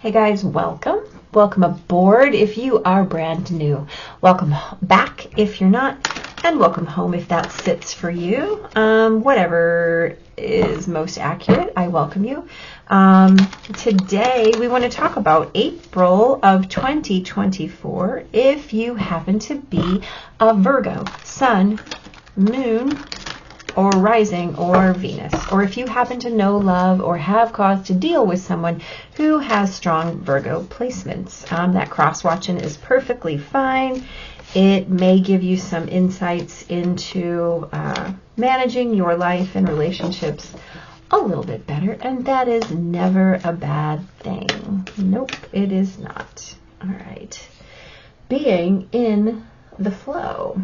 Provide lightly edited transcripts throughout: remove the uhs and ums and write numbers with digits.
Hey guys, welcome. Welcome aboard if you are brand new. Welcome back if you're not, and welcome home if that sits for you. Whatever is most accurate, I welcome you. Today we want to talk about April of 2024 if you happen to be a Virgo, Sun, Moon, or rising, or Venus, or if you happen to know, love, or have cause to deal with someone who has strong Virgo placements. That cross-watching is perfectly fine. It may give you some insights into managing your life and relationships a little bit better, and that is never a bad thing. Nope, it is not. All right. Being in the flow.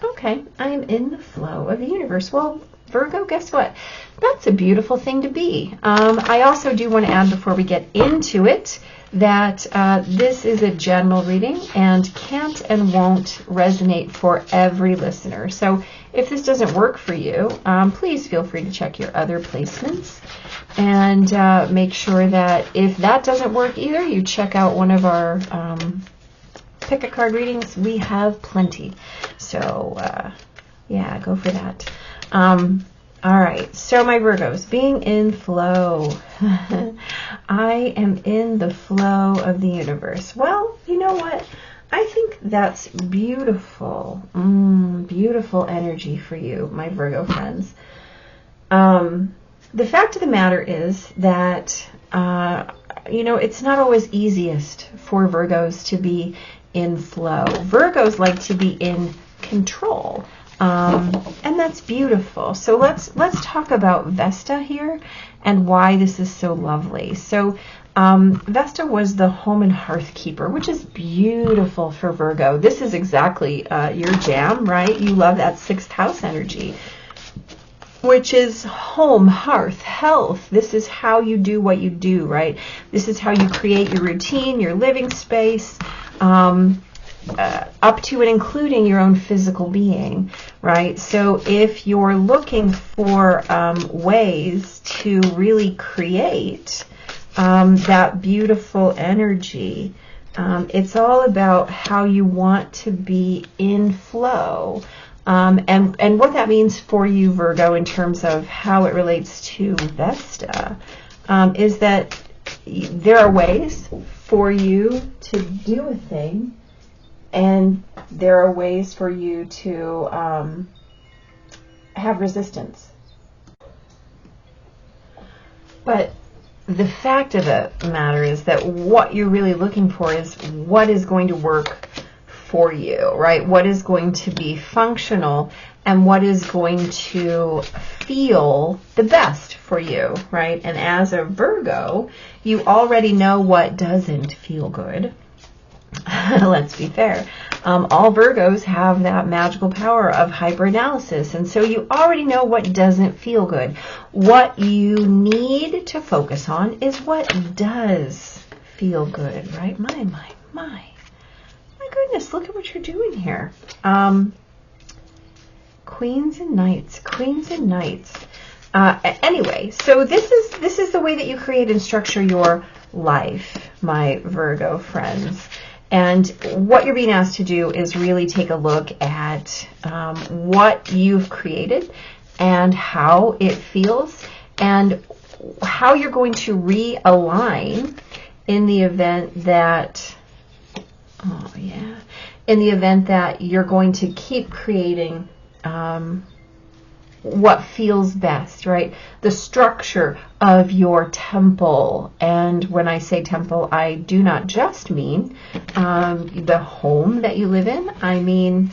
Okay, I'm in the flow of the universe. Well, Virgo, guess what? That's a beautiful thing to be. I also do want to add before we get into it that this is a general reading and can't and won't resonate for every listener. So if this doesn't work for you, please feel free to check your other placements and make sure that if that doesn't work either, you check out one of our pick a card readings. We have plenty. So, yeah, go for that. All right. So my Virgos, being in flow. I am in the flow of the universe. Well, you know what? I think that's beautiful. Beautiful energy for you, my Virgo friends. The fact of the matter is that, it's not always easiest for Virgos to be in flow. Virgos like to be in control, and that's beautiful. So let's talk about Vesta here and why this is so lovely. So Vesta was the home and hearth keeper, which is beautiful for Virgo. This is exactly your jam, right? You love that sixth house energy, which is home, hearth, health. This is how you do what you do, right? This is how you create your routine, your living space, up to and including your own physical being, right? So if you're looking for ways to really create that beautiful energy, it's all about how you want to be in flow. And what that means for you, Virgo, in terms of how it relates to Vesta, is that there are ways for you to do a thing, and there are ways for you to have resistance. But the fact of the matter is that what you're really looking for is what is going to work for you, right? What is going to be functional and what is going to feel the best for you, right? And as a Virgo, you already know what doesn't feel good. Let's be fair. All Virgos have that magical power of hyperanalysis, and so you already know what doesn't feel good. What you need to focus on is what does feel good, right? My goodness, look at what you're doing here. Queens and Knights. Anyway, so this is the way that you create and structure your life, my Virgo friends. And what you're being asked to do is really take a look at what you've created and how it feels and how you're going to realign in the event that you're going to keep creating what feels best, right? The structure of your temple. And when I say temple, I do not just mean the home that you live in. I mean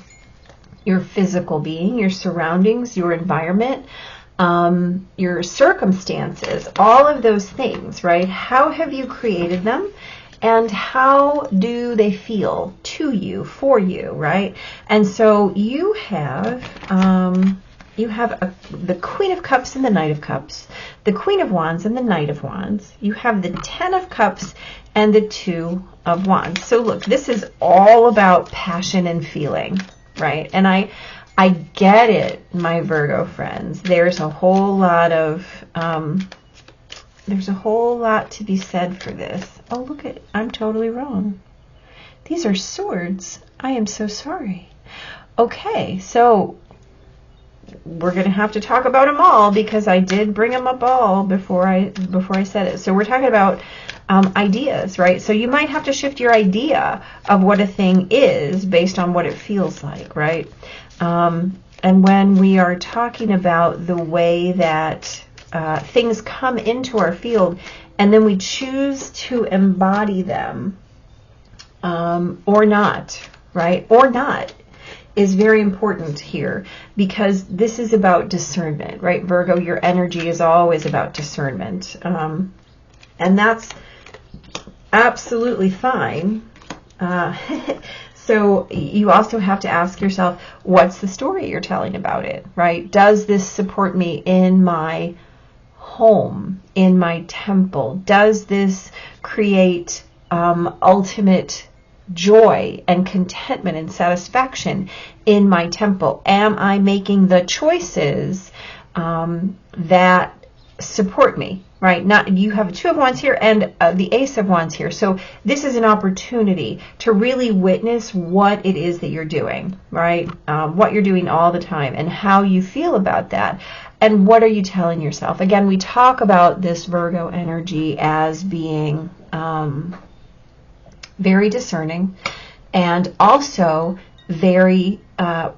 your physical being, your surroundings, your environment, your circumstances, all of those things, right? How have you created them? And how do they feel to you, for you, right? And so you have the Queen of Cups and the Knight of Cups, the Queen of Wands and the Knight of Wands. You have the Ten of Cups and the Two of Wands. So look, this is all about passion and feeling, right? And I get it, my Virgo friends. There's a whole lot of There's a whole lot to be said for this. Oh, look at, I'm totally wrong. These are swords. I am so sorry. Okay, so we're going to have to talk about them all because I did bring them up all before I said it. So we're talking about ideas, right? So you might have to shift your idea of what a thing is based on what it feels like, right? And when we are talking about the way that things come into our field and then we choose to embody them or not, right? Or not is very important here because this is about discernment, right? Virgo, your energy is always about discernment. And that's absolutely fine. So you also have to ask yourself, what's the story you're telling about it, right? Does this support me in my home, in my temple? Does this create ultimate joy and contentment and satisfaction in my temple? Am I making the choices that support me, right? Not, you have Two of Wands here and the Ace of Wands here. So this is an opportunity to really witness what it is that you're doing, right? What you're doing all the time and how you feel about that. And what are you telling yourself? Again, we talk about this Virgo energy as being very discerning and also very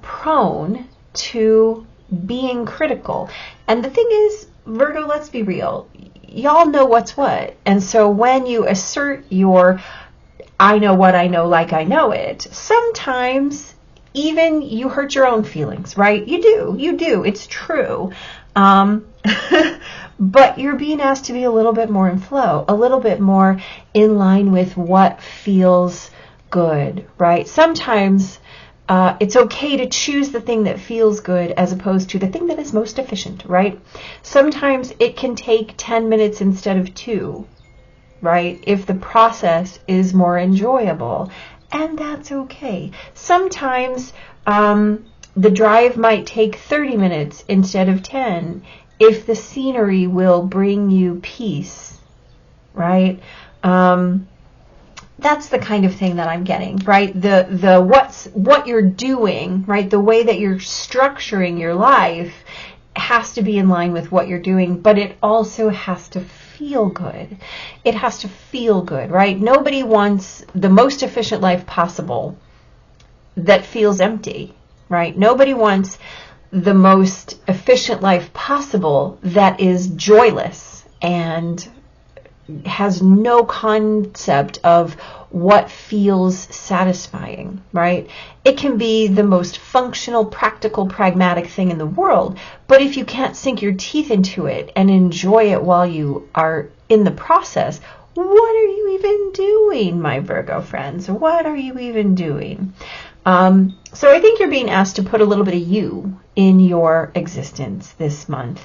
prone to being critical. And the thing is, Virgo, let's be real. Y'all know what's what. And so when you assert your I know what I know like I know it, sometimes even you hurt your own feelings, right? You do. It's true. But you're being asked to be a little bit more in flow, a little bit more in line with what feels good, right? Sometimes it's okay to choose the thing that feels good as opposed to the thing that is most efficient, right? Sometimes it can take 10 minutes instead of 2, right? If the process is more enjoyable, and that's okay. Sometimes the drive might take 30 minutes instead of 10 if the scenery will bring you peace, right? That's the kind of thing that I'm getting, right? What you're doing, right? The way that you're structuring your life has to be in line with what you're doing, but it also has to feel good. It has to feel good, right? Nobody wants the most efficient life possible that feels empty, right? Nobody wants the most efficient life possible that is joyless and has no concept of what feels satisfying, right? It can be the most functional, practical, pragmatic thing in the world, but if you can't sink your teeth into it and enjoy it while you are in the process, what are you even doing, my Virgo friends? What are you even doing? So I think you're being asked to put a little bit of you in your existence this month.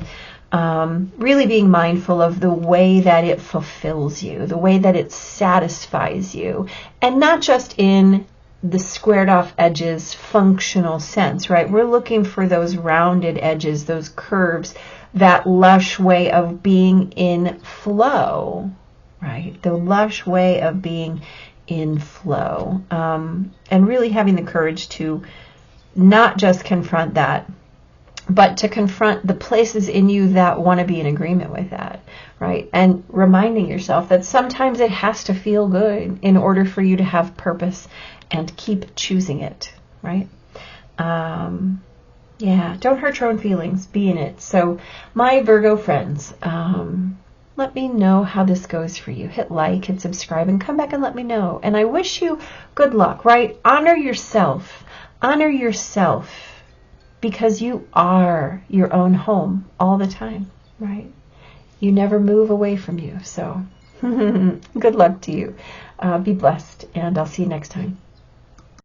Really being mindful of the way that it fulfills you, the way that it satisfies you, and not just in the squared off edges functional sense, right? We're looking for those rounded edges, those curves, that lush way of being in flow, right? The lush way of being in flow, and really having the courage to not just confront that, but to confront the places in you that want to be in agreement with that, right? And reminding yourself that sometimes it has to feel good in order for you to have purpose and keep choosing it, right? Yeah, don't hurt your own feelings, be in it. So my Virgo friends, let me know how this goes for you. Hit like, hit subscribe, and come back and let me know. And I wish you good luck, right? Honor yourself. Honor yourself. Because you are your own home all the time, right? You never move away from you. So good luck to you. Be blessed, and I'll see you next time.